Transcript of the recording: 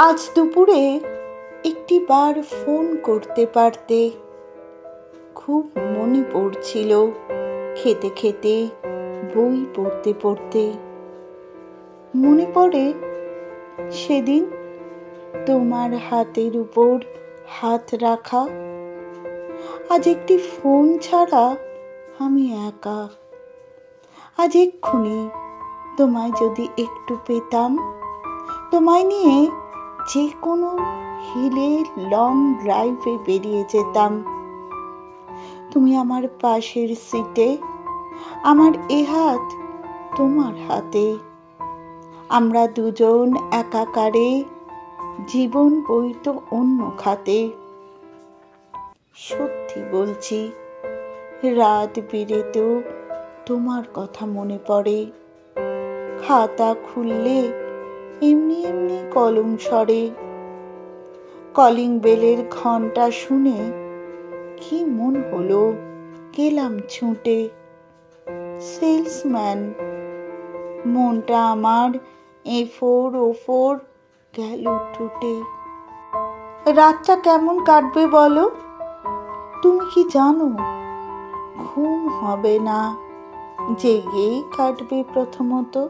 আজ দুপুরে একটি বার ফোন করতে পারতে। খুব মনে পড়ছিল খেতে খেতে, বই পড়তে পড়তে। মনে পড়ে সেদিন তোমার হাতের উপর হাত রাখা। আজ একটি ফোন ছাড়া আমি একা। আজ এক্ষুনি তোমায় যদি একটু পেতাম, তোমায় নিয়ে যে কোনো হিলে লং ড্রাইভে বেরিয়ে যেতাম। তুমি আমার পাশের সিটে, আমার এ হাত তোমার হাতে। আমরা দুজন একাকারে, জীবন বইতো অন্য খাতে। সত্যি বলছি, রাত বিরেতেও তোমার কথা মনে পড়ে। খাতা খুললে এমনি এমনি কলম সরে। কলিং বেলের ঘন্টা শুনে কি মন হলো, গেলাম ছুটে। সেলসম্যান, মনটা আমার এফোর ওফোর গেল টুটে। রাতটা কেমন কাটবে বলো? তুমি কি জানো? ঘুম হবে না, জেগেই কাটবে প্রথমত।